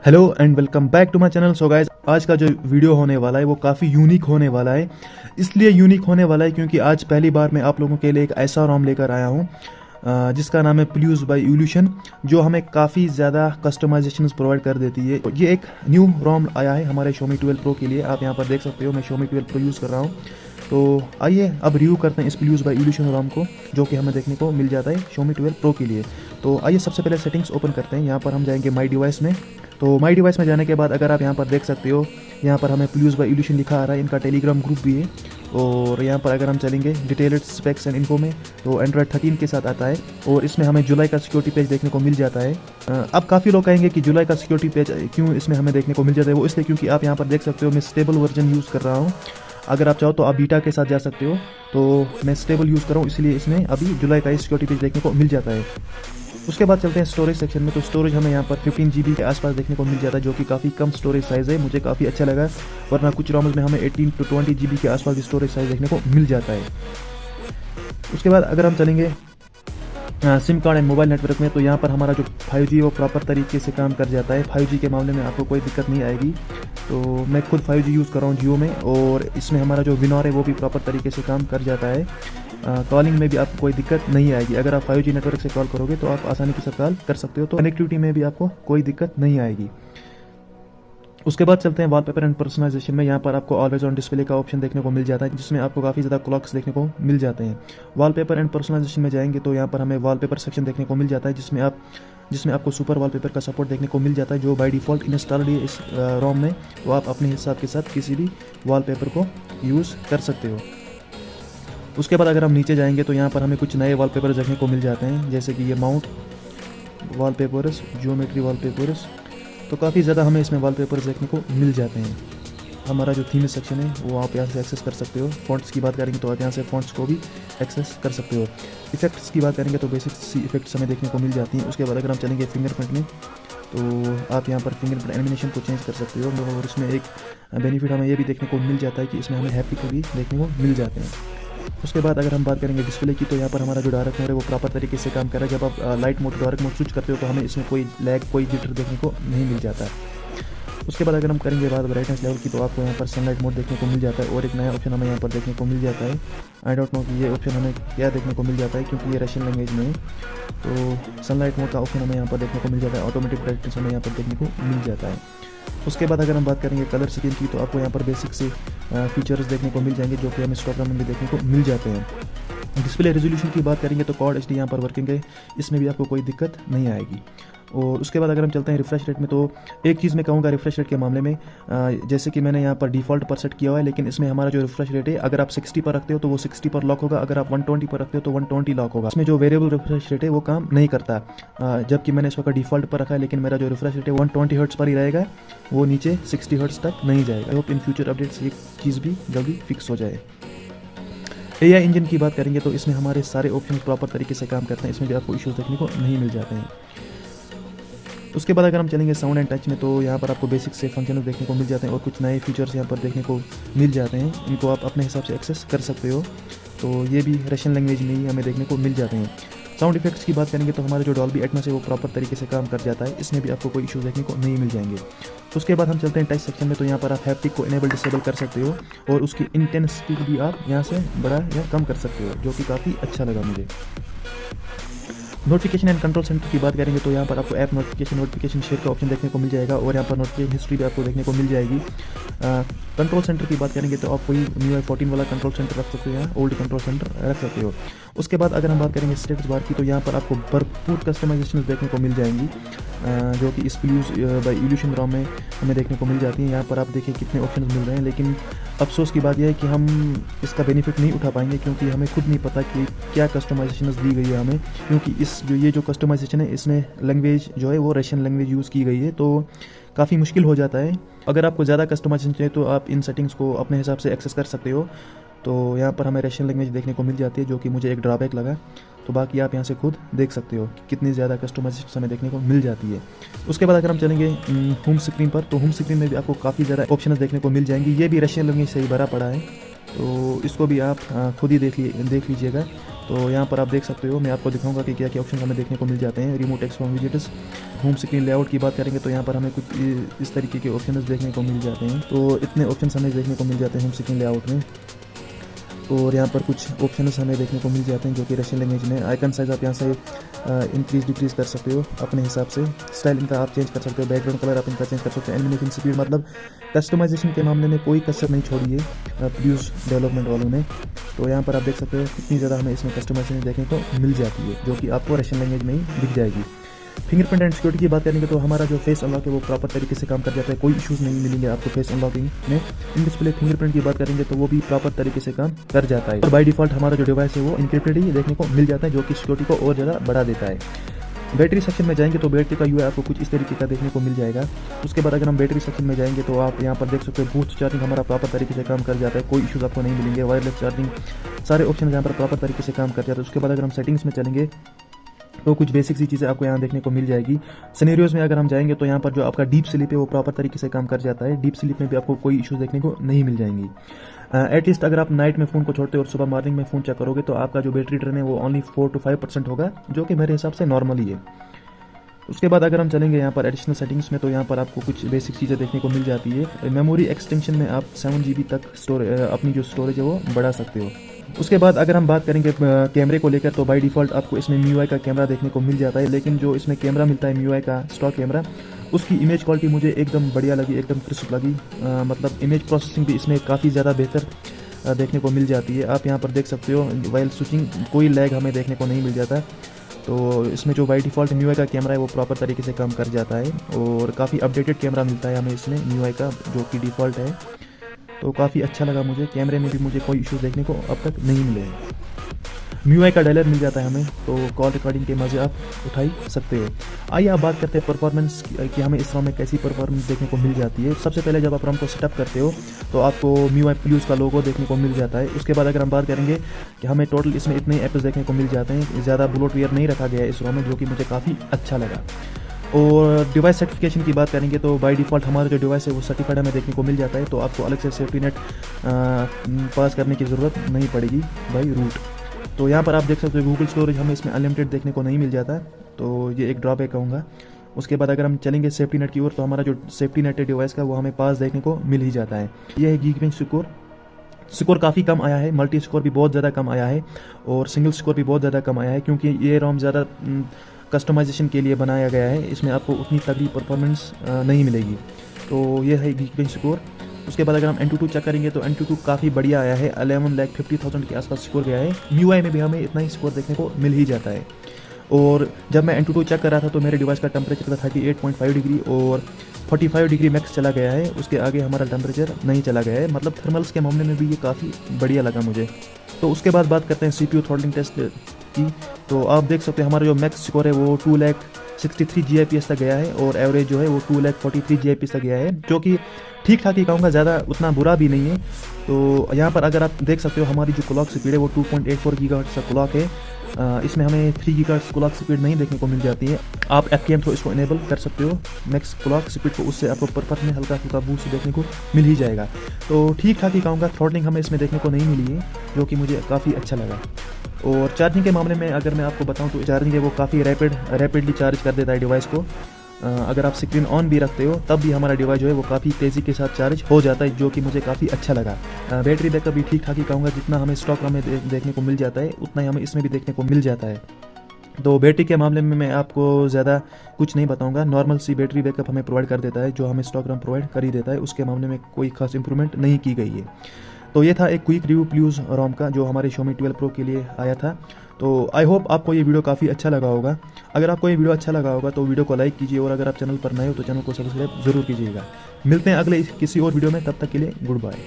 Hello and welcome back to my channel. So guys, आज का जो वीडियो होने वाला है वो काफ़ी यूनिक होने वाला है। इसलिए यूनिक होने वाला है क्योंकि आज पहली बार मैं आप लोगों के लिए एक ऐसा रोम लेकर आया हूँ जिसका नाम है प्लूज बाय इल्यूशन, जो हमें काफ़ी ज़्यादा कस्टमाइजेशंस प्रोवाइड कर देती है। ये एक न्यू रोम आया है हमारे Xiaomi 12 Pro के लिए। आप यहाँ पर देख सकते हो मैं Xiaomi 12 Pro यूज़ कर रहा हूँ। तो आइए अब रिव्यू करते हैं इस प्लूज बाय इल्यूशन रोम को, जो कि हमें देखने को मिल जाता है Xiaomi 12 Pro के लिए। तो आइए सबसे पहले सेटिंग्स ओपन करते हैं। यहाँ पर हम जाएंगे माई डिवाइस में। तो माई डिवाइस में जाने के बाद अगर आप यहाँ पर देख सकते हो, यहाँ पर हमें प्लूज बाय इल्यूशन लिखा आ रहा है। इनका टेलीग्राम ग्रुप भी है। और यहाँ पर अगर हम चलेंगे डिटेल्ड स्पेक्स एंड इन्फो में, तो एंड्रॉयड 13 के साथ आता है और इसमें हमें जुलाई का सिक्योरिटी पेज देखने को मिल जाता है। अब काफ़ी लोग कहेंगे कि जुलाई का सिक्योरिटी पेज क्यों इसमें हमें देखने को मिल जाता है। वो इसलिए क्योंकि आप यहाँ पर देख सकते हो मैं स्टेबल वर्जन यूज़ कर रहा हूँ। अगर आप चाहो तो आप बीटा के साथ जा सकते हो, तो मैं स्टेबल यूज़ कर रहा हूँ, इसलिए इसमें अभी जुलाई का सिक्योरिटी पेज देखने को मिल जाता है। उसके बाद चलते हैं स्टोरेज सेक्शन में। तो स्टोरेज हमें यहाँ पर 15 GB के आसपास देखने को मिल जाता है, जो कि काफ़ी कम स्टोरेज साइज़ है। मुझे काफ़ी अच्छा लगा, वरना कुछ रोम्स में हमें 18 to 20 GB के आसपास भी स्टोरेज साइज़ देखने को मिल जाता है। उसके बाद अगर हम चलेंगे SIM card and mobile network में, तो यहाँ पर हमारा जो 5G है वो प्रॉपर तरीके से काम कर जाता है। 5G के मामले में आपको कोई दिक्कत नहीं आएगी। तो मैं खुद 5G यूज़ कर रहा हूँ जियो में, और इसमें हमारा जो विनॉर है वो भी प्रॉपर तरीके से काम कर जाता है। कॉलिंग में भी आपको कोई दिक्कत नहीं आएगी। अगर आप 5G नेटवर्क से कॉल करोगे तो आप आसानी के साथ कॉल कर सकते हो। तो कनेक्टिविटी में भी आपको कोई दिक्कत नहीं आएगी। उसके बाद चलते हैं वॉलपेपर एंड पर्सनलाइजेशन में। यहाँ पर आपको ऑलवेज ऑन डिस्प्ले का ऑप्शन देखने को मिल जाता है, जिसमें आपको काफ़ी ज़्यादा क्लॉक्स देखने को मिल जाते हैं। वॉलपेपर एंड पर्सनलाइजेशन में जाएंगे तो यहाँ पर हमें वॉलपेपर सेक्शन देखने को मिल जाता है, जिसमें आपको सुपर वॉलपेपर का सपोर्ट देखने को मिल जाता है, जो बाय डिफ़ॉल्ट इंस्टॉल्ड है इस रोम में। तो आप अपने हिसाब के साथ किसी भी वॉलपेपर को यूज़ कर सकते हो। उसके बाद अगर हम नीचे जाएंगे तो यहाँ पर हमें कुछ नए वॉलपेपर देखने को मिल जाते हैं, जैसे कि ये माउंट वॉलपेपर्स, ज्योमेट्री वॉलपेपर्स। तो काफ़ी ज़्यादा हमें इसमें वॉलपेपर्स देखने को मिल जाते हैं। हमारा जो थीम सेक्शन है वो आप यहाँ से एक्सेस कर सकते हो। फ़ॉन्ट्स की बात करेंगे तो आप यहाँ से फ़ॉन्ट्स को भी एक्सेस कर सकते हो। इफेक्ट्स की बात करेंगे तो बेसिक सी इफेक्ट्स हमें देखने को मिल जाती हैं। उसके बाद अगर हम चलेंगे फिंगरप्रिंट में, तो आप यहाँ पर फिंगरप्रिंट एनिमेशन को चेंज कर सकते हो। और इसमें एक बेनिफिट हमें ये भी देखने को मिल जाता है कि इसमें हमें हैप्पी को भी देखने को मिल जाते हैं। उसके बाद अगर हम बात करेंगे डिस्प्ले की, तो यहाँ पर हमारा जो डार्क मोड है वो प्रॉपर तरीके से काम कर रहा है। जब आप light mode dark mode switch करते हो तो हमें इसमें कोई लैग, कोई जिटर देखने को नहीं मिल जाता है। उसके बाद अगर हम करेंगे बात ब्राइटनेस लेवल की, तो आपको यहाँ पर सनलाइट मोड देखने को मिल जाता है, और एक नया ऑप्शन हमें यहाँ पर देखने को मिल जाता है। आई डोंट नो कि ये ऑप्शन हमें क्या देखने को मिल जाता है, क्योंकि ये रशियन लैंग्वेज में है। तो सनलाइट मोड का ऑप्शन हमें यहाँ पर देखने को मिल जाता है। ऑटोमेटिक ब्राइटनेस हमें यहाँ पर देखने को मिल जाता है। उसके बाद अगर हम बात करेंगे कलर स्कीम की, तो आपको यहाँ पर बेसिक से फीचर्स देखने को मिल जाएंगे, जो कि हमें स्टॉक में भी देखने को मिल जाते हैं। डिस्प्ले रेजोल्यूशन की बात करेंगे तो क्वाड एचडी यहाँ पर वर्किंग है, इसमें भी आपको कोई दिक्कत नहीं आएगी। और उसके बाद अगर हम चलते हैं रिफ्रेश रेट में, तो एक चीज़ मैं कहूँगा रिफ्रेश रेट के मामले में, जैसे कि मैंने यहाँ पर डिफ़ॉल्ट पर सेट किया हुआ है, लेकिन इसमें हमारा जो रिफ्रेश रेट है, अगर आप 60 पर रखते हो तो वो 60 पर लॉक होगा, अगर आप 120 पर रखते हो तो 120 लॉक होगा। इसमें जो वेरिएबल रिफ्रेश रेट है वो काम नहीं करता, जबकि मैंने इसका डिफ़ॉल्ट पर रखा है, लेकिन मेरा जो रिफ्रेश रेट है 120 हर्ट्ज़ पर ही रहेगा, वो नीचे 60 हर्ट्ज़ तक नहीं जाएगा। I hope in future updates ये चीज़ भी जल्दी फिक्स हो जाए। AI इंजन की बात करेंगे तो इसमें हमारे सारे ऑप्शन प्रॉपर तरीके से काम करते हैं, इसमें भी आपको इश्यूज देखने को नहीं मिल जाते हैं। उसके बाद अगर हम चलेंगे साउंड एंड टच में, तो यहाँ पर आपको बेसिक से फंक्शन देखने को मिल जाते हैं, और कुछ नए फीचर्स यहाँ पर देखने को मिल जाते हैं। इनको आप अपने हिसाब से एक्सेस कर सकते हो। तो ये भी रशियन लैंग्वेज में ही हमें देखने को मिल जाते हैं। साउंड इफेक्ट्स की बात करेंगे तो हमारा जो डॉल्बी एटमॉस है वो प्रॉपर तरीके से काम कर जाता है, इसमें भी आपको कोई इशू देखने को नहीं मिल जाएंगे। उसके बाद हम चलते हैं टच सेक्शन में, तो यहाँ पर आप हैप्टिक को इनेबल डिसेबल कर सकते हो, और उसकी इंटेंसिटी भी आप यहाँ से बढ़ा या कम कर सकते हो, जो कि काफ़ी अच्छा लगा मुझे। नोटिफिकेशन एंड कंट्रोल सेंटर की बात करेंगे तो यहाँ पर आपको ऐप नोटिफिकेशन शेयर का ऑप्शन देखने को मिल जाएगा, और यहाँ पर नोटिफिकेशन हिस्ट्री भी आपको देखने को मिल जाएगी। कंट्रोल सेंटर की बात करेंगे तो आप कोई MIUI 14 वाला कंट्रोल सेंटर रख सकते हो या ओल्ड कंट्रोल सेंटर रख सकते हो। उसके बाद अगर हम बात करेंगे स्टेटस बार की, तो यहाँ पर आपको भरपूर कस्टमाइजेशन देखने को मिल जाएंगी, जो कि इस प्लूज बाय इल्यूशन रोम में हमें देखने को मिल जाती हैं। यहाँ पर आप देखिए कितने ऑप्शन मिल रहे हैं, लेकिन अफसोस की बात यह है कि हम इसका बेनिफिट नहीं उठा पाएंगे, क्योंकि हमें खुद नहीं पता कि क्या कस्टमाइजेशन दी गई है हमें, क्योंकि ये जो कस्टमाइजेशन है इसमें लैंग्वेज जो है वो रशियन लैंग्वेज यूज़ की गई है, तो काफ़ी मुश्किल हो जाता है। अगर आपको ज़्यादा कस्टमाइजेशन चाहिए तो आप इन सेटिंग्स को अपने हिसाब से एक्सेस कर सकते हो। तो यहाँ पर हमें रशियन लैंग्वेज देखने को मिल जाती है, जो कि मुझे एक ड्रॉबैक लगा। तो बाकी आप यहाँ से खुद देख सकते हो कि कितनी ज़्यादा कस्टमाइजेशन हमें देखने को मिल जाती है। उसके बाद अगर हम चलेंगे होम स्क्रीन पर, तो होम स्क्रीन में भी आपको काफ़ी ज़्यादा ऑप्शन देखने को मिल जाएंगी। ये भी रशियन लैंग्वेज से ही भरा पड़ा है, तो इसको भी आप खुद ही देख लीजिएगा। तो यहाँ पर आप देख सकते हो, मैं आपको दिखाऊंगा कि क्या क्या ऑप्शन हमें देखने को मिल जाते हैं। Remote x from visitors, home screen layout की बात करेंगे तो यहाँ पर हमें कुछ इस तरीके के ऑप्शन देखने को मिल जाते हैं। तो इतने ऑप्शन हमें देखने को मिल जाते हैं होम स्क्रीन लेआउट में। और यहाँ पर कुछ ऑप्शंस हमें देखने को मिल जाते हैं जो कि रशियन लैंग्वेज में। आइकन साइज आप यहाँ से इंक्रीज डिक्रीज कर सकते हो अपने हिसाब से। स्टाइल इनका आप चेंज कर सकते हो, बैकग्राउंड कलर आप इनका चेंज कर सकते हो। एनिमेशन स्पीड, मतलब कस्टमाइजेशन के मामले में कोई कसर नहीं छोड़ी है प्रोड्यूस डेवलपमेंट वालों ने। तो यहाँ पर आप देख सकते हो कितनी ज़्यादा हमें इसमें कस्टमाइजेशन देखने को मिल जाती है, जो कि आपको रशियन लैंग्वेज में ही दिख जाएगी। फिंगरप्रिंट एंड सिक्योरिटी की बात करेंगे तो हमारा जो फेस अनलॉक है वो प्रॉपर तरीके से काम कर जाता है, कोई इश्यूज़ नहीं मिलेंगे आपको फेस अनलॉकिंग में। इन डिस्प्ले फिंगरप्रिंट की बात करेंगे तो वो भी प्रॉपर तरीके से काम कर जाता है। और बाय डिफॉल्ट हमारा जो डिवाइस है वो इनक्रिप्टेड ही देखने को मिल जाता है, जो कि सिक्योरिटी को और ज़्यादा बढ़ा देता है। बैटरी सेक्शन में जाएंगे तो बैटरी का यूआई आपको कुछ इस तरीके का देखने को मिल जाएगा। उसके बाद अगर हम बैटरी सेक्शन में जाएंगे तो आप यहाँ पर देख सकते हो बूस्ट चार्जिंग हमारा प्रॉपर तरीके से काम कर जाता है, कोई इश्यूज़ आपको नहीं मिलेंगे। वायरलेस चार्जिंग, सारे ऑप्शन यहाँ पर प्रॉपर तरीके से काम कर जाते हैं। उसके बाद अगर हम सेटिंग्स में चलेंगे तो कुछ बेसिक सी चीज़ें आपको यहाँ देखने को मिल जाएगी। सिनेरियोज में अगर हम जाएंगे तो यहाँ पर जो आपका डीप स्लीप है वो प्रॉपर तरीके से काम कर जाता है। डीप स्लीप में भी आपको कोई इश्यूज देखने को नहीं मिल जाएंगी। एटलीस्ट अगर आप नाइट में फ़ोन को छोड़ते हो और सुबह मॉर्निंग में फ़ोन चेक करोगे तो आपका जो बैटरी ड्रेन है वो ओनली 4 to 5% होगा, जो कि मेरे हिसाब से नॉर्मल ही है। उसके बाद अगर हम चलेंगे यहाँ पर एडिशनल सेटिंग्स में तो यहाँ पर आपको कुछ बेसिक चीज़ें देखने को मिल जाती है। मेमोरी एक्सटेंशन में आप 7 GB तक अपनी जो स्टोरेज है वो बढ़ा सकते हो। उसके बाद अगर हम बात करेंगे कैमरे को लेकर तो बाय डिफ़ॉल्ट आपको इसमें MIUI का कैमरा देखने को मिल जाता है, लेकिन जो इसमें कैमरा मिलता है MIUI का स्टॉक कैमरा, उसकी इमेज क्वालिटी मुझे एकदम बढ़िया लगी, एकदम क्रिस्प लगी। मतलब इमेज प्रोसेसिंग भी इसमें काफ़ी ज़्यादा बेहतर देखने को मिल जाती है। आप यहाँ पर देख सकते हो वाइल स्विचिंग कोई लैग हमें देखने को नहीं मिल जाता। तो इसमें जो बाय डिफ़ॉल्ट MIUI का कैमरा है वो प्रॉपर तरीके से काम कर जाता है और काफ़ी अपडेटेड कैमरा मिलता है हमें इसमें MIUI का, जो कि डिफ़ॉल्ट है। तो काफ़ी अच्छा लगा मुझे, कैमरे में भी मुझे कोई इश्यूज़ देखने को अब तक नहीं मिले हैं। MIUI का डायलर मिल जाता है हमें, तो कॉल रिकॉर्डिंग के मज़े आप उठा ही सकते हो। आइए आप बात करते हैं परफॉर्मेंस कि हमें इस ROM में कैसी परफॉर्मेंस देखने को मिल जाती है। सबसे पहले जब आप ROM को सेटअप करते हो तो आपको MIUI Plus का लोगो देखने को मिल जाता है। उसके बाद अगर हम बात करेंगे कि हमें टोटल इसमें इतने ऐप्स देखने को मिल जाते हैं, ज़्यादा ब्लोटवेयर नहीं रखा गया है इस ROM में, जो कि मुझे काफ़ी अच्छा लगा। और डिवाइस सर्टिफिकेशन की बात करेंगे तो बाय डिफ़ॉल्ट हमारा जो डिवाइस है वो सर्टिफाइड हमें देखने को मिल जाता है, तो आपको अलग से सेफ्टी नेट पास करने की ज़रूरत नहीं पड़ेगी बाय रूट। तो यहाँ पर आप देख सकते हो गूगल स्टोरेज हमें इसमें अनलिमिटेड देखने को नहीं मिल जाता, तो ये एक ड्रॉबैक कहूँगा। उसके बाद अगर हम चलेंगे सेफ्टी नेट की ओर तो हमारा जो सेफ्टी नेट है डिवाइस का वो हमें पास देखने को मिल ही जाता है। यह है गीकबेंच स्कोर काफ़ी कम आया है, मल्टी स्कोर भी बहुत ज़्यादा कम आया है और सिंगल स्कोर भी बहुत ज़्यादा कम आया है, क्योंकि ये ROM ज़्यादा कस्टमाइजेशन के लिए बनाया गया है, इसमें आपको उतनी तगड़ी परफॉर्मेंस नहीं मिलेगी। तो ये है गीकबेंच स्कोर। उसके बाद अगर हम Antutu चेक करेंगे तो Antutu काफ़ी बढ़िया आया है, 11,50,000 के आसपास स्कोर गया है। MIUI में भी हमें इतना ही स्कोर देखने को मिल ही जाता है। और जब मैं Antutu चेक कर रहा था तो मेरे डिवाइस का टेम्परेचर था 38.5 डिग्री और 45 डिग्री मैक्स चला गया है, उसके आगे हमारा टेम्परेचर नहीं चला गया है। मतलब थर्मल्स के मामले में भी ये काफ़ी बढ़िया लगा मुझे। तो उसके बाद बात करते हैं CPU थ्रॉटलिंग टेस्ट की। तो आप देख सकते हैं हमारा जो मैक्स स्कोर है वो 2,63 GIPS तक गया है और एवरेज जो है वो 2,43 GIPS तक गया है, जो कि ठीक ठाक ही कहूँगा, ज़्यादा उतना बुरा भी नहीं है। तो यहाँ पर अगर आप देख सकते हो हमारी जो क्लॉक स्पीड है वो 2.84 GHz का क्लॉक है। इसमें हमें 3 GHz क्लॉक स्पीड नहीं देखने को मिल जाती है। आप FKM थ्रो इसको इनेबल कर सकते हो मैक्स क्लॉक स्पीड को, उससे आपको पर्पस में हल्का फुल्का बूस्ट देखने को मिल ही जाएगा। तो ठीक ठाक ही कहूँगा, थ्रॉटलिंग हमें इसमें देखने को नहीं मिली है, जो कि मुझे काफ़ी अच्छा लगा। और चार्जिंग के मामले में अगर मैं आपको बताऊं तो चार्जिंग है वो काफ़ी रैपिडली चार्ज कर देता है डिवाइस को। अगर आप स्क्रीन ऑन भी रखते हो तब भी हमारा डिवाइस जो है वो काफ़ी तेज़ी के साथ चार्ज हो जाता है, जो कि मुझे काफ़ी अच्छा लगा। बैटरी बैकअप भी ठीक ठाक ही कहूँगा, जितना हमें स्टॉक में देखने को मिल जाता है उतना ही हमें इसमें भी देखने को मिल जाता है। तो बैटरी के मामले में मैं आपको ज़्यादा कुछ नहीं बताऊंगा, नॉर्मल सी बैटरी बैकअप हमें प्रोवाइड कर देता है, जो हमें स्टॉक रैम प्रोवाइड कर ही देता है। उसके मामले में कोई खास इंप्रूवमेंट नहीं की गई है। तो ये था एक क्विक रिव्यू प्लस ROM का, जो हमारे Xiaomi 12 Pro के लिए आया था। तो आई होप आपको ये वीडियो काफ़ी अच्छा लगा होगा। अगर आपको ये वीडियो अच्छा लगा होगा तो वीडियो को लाइक कीजिए, और अगर आप चैनल पर नए हो तो चैनल को सब्सक्राइब जरूर कीजिएगा। मिलते हैं अगले किसी और वीडियो में, तब तक के लिए गुड बाय।